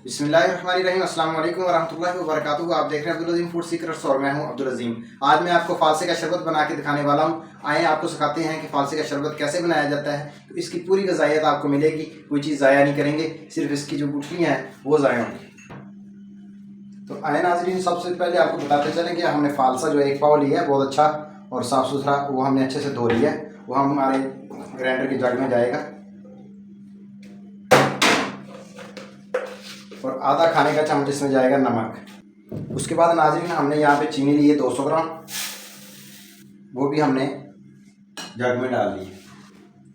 बिस्मिल्लाहिर्रहमानिर्रहीम, अस्सलाम वालेकुम वरहमतुल्लाहि वबरकातुहू। आप देख रहे हैं अब्दुल अज़ीम फूड सीक्रेट्स और मैं हूं अब्दुल अज़ीम। आज मैं आपको फालसे का शरबत बना के दिखाने वाला हूं। आइए आपको सिखाते हैं कि फालसे का शरबत कैसे बनाया जाता है। तो इसकी पूरी ग़िज़ाइयत आपको मिलेगी, कोई चीज़ ज़ाया नहीं करेंगे, सिर्फ इसकी जो गुठलियाँ हैं वो ज़ाया होंगी। तो आए नाज़रीन, सबसे पहले आपको बताते चलें कि हमने फालसा जो 1 पाव लिया है, बहुत अच्छा और साफ़ सुथरा, वो हमने अच्छे से धो लिया है। वो हमारे ग्राइंडर के जग में जाएगा और आधा खाने का चम्मच इसमें जाएगा नमक। उसके बाद नाज़रीन हमने यहाँ पे चीनी ली है 200 ग्राम, वो भी हमने जग में डाल ली है।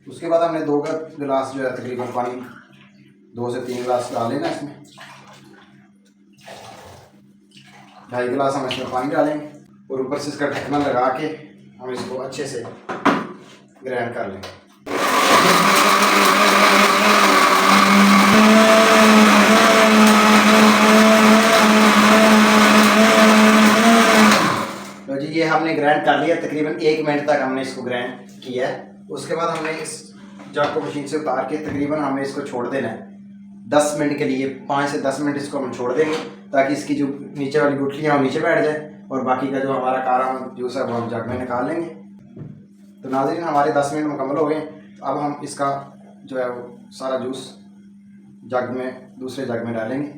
उसके बाद हमने 2 गिलास जो है तकरीबन पानी, 2 से 3 गिलास डाल लेना इसमें। 2.5 गिलास हम इसमें पानी डालेंगे और ऊपर से इसका ढक्कन लगा के हम इसको अच्छे से ग्राइंड कर लेंगे। तो जी ये हमने ग्राइंड कर लिया, तकरीबन 1 मिनट तक हमने इसको ग्राइंड किया है। उसके बाद हमने इस जग को मशीन से उतार के तकरीबन हमें इसको छोड़ देना है 10 मिनट के लिए। 5 से 10 मिनट इसको हम छोड़ देंगे ताकि इसकी जो नीचे वाली गुठलियाँ वो नीचे बैठ जाए और बाकी का जो हमारा कारा जूस है वो हम जग में निकाल लेंगे। तो नाज़रीन हमारे 10 मिनट मुकम्मल हो गए। अब हम इसका जो है वो सारा जूस जग में, दूसरे जग में डालेंगे।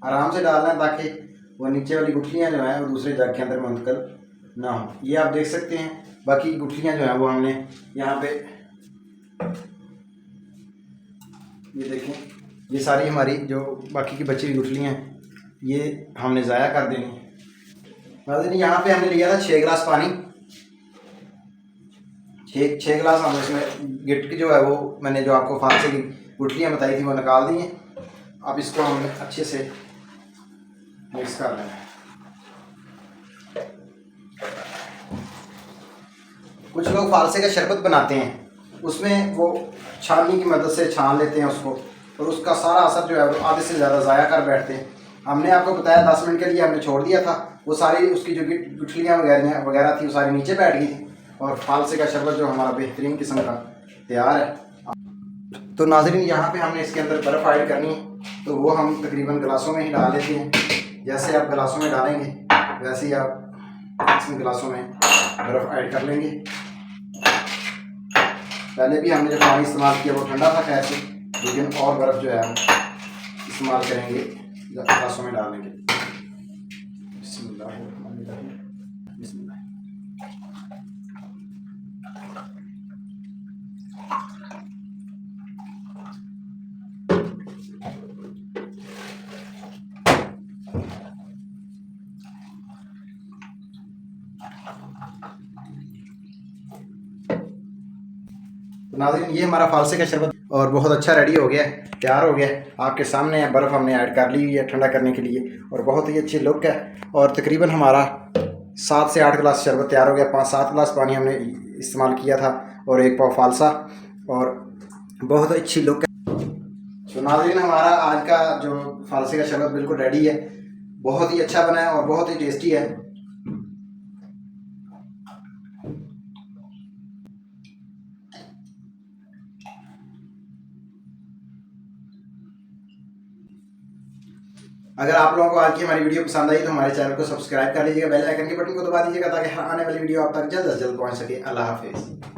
आराम से डालना है ताकि वो नीचे वाली गुठलियाँ जो हैं वो दूसरे जग के अंदर मुंतकिल ना हो। ये आप देख सकते हैं, बाकी गुठलियाँ जो हैं वो हमने यहाँ पे, ये देखें, ये सारी हमारी जो बाकी की बची हुई गुठलियाँ हैं ये हमने ज़ाया कर देनी है। नाज़रीन यहाँ पे हमने लिया था 6 गिलास पानी। 6 गिलास हम इसमें गिट की जो है वो मैंने जो आपको फालसे की गुठलियाँ बताई थी वो निकाल दी हैं। अब इसको हमने अच्छे से मिक्स कर लेना है। कुछ लोग फालसे का शरबत बनाते हैं, उसमें वो छाननी की मदद से छान लेते हैं उसको और उसका सारा असर जो है वो आधे से ज़्यादा ज़ाया कर बैठते हैं। हमने आपको बताया 10 मिनट के लिए हमने छोड़ दिया था, वो सारी उसकी जो गुठलियाँ वगैरह थी वो सारी नीचे बैठ गई थी और फालसे का शरबत जो हमारा बेहतरीन किस्म का तैयार है। तो नाज़रीन यहाँ पे हमने इसके अंदर बर्फ़ ऐड करनी है, तो वो हम तकरीबन गिलासों में ही डाल लेते हैं। जैसे आप गिलासों में डालेंगे वैसे ही आप इसमें गिलासों में बर्फ़ ऐड कर लेंगे। पहले भी हमने जो पानी इस्तेमाल किया वो ठंडा था खैर से, लेकिन और बर्फ़ जो है हम इस्तेमाल करेंगे गिलासों में डालने के लिए। बिस्मिल्लाह। नाज़रीन ये हमारा फालसे का शरबत और बहुत अच्छा रेडी हो गया है, तैयार हो गया है। आपके सामने है, बर्फ़ हमने ऐड कर ली हुई है ठंडा करने के लिए और बहुत ही अच्छी लुक है। और तकरीबन हमारा 7 से 8 गिलास शरबत तैयार हो गया। 5-7 गिलास पानी हमने इस्तेमाल किया था और 1 पाव फालसा, और बहुत अच्छी लुक है। तो नाज़रीन हमारा आज का जो फालसे का शरबत बिल्कुल रेडी है, बहुत ही अच्छा बना है और बहुत ही टेस्टी है। अगर आप लोगों को आज की हमारी वीडियो पसंद आई तो हमारे चैनल को सब्सक्राइब कर लीजिएगा, बेल आइकन के बटन को दबा दीजिएगा ताकि हर आने वाली वीडियो आप तक जल्द से जल्द पहुंच सके। अल्लाह हाफिज़।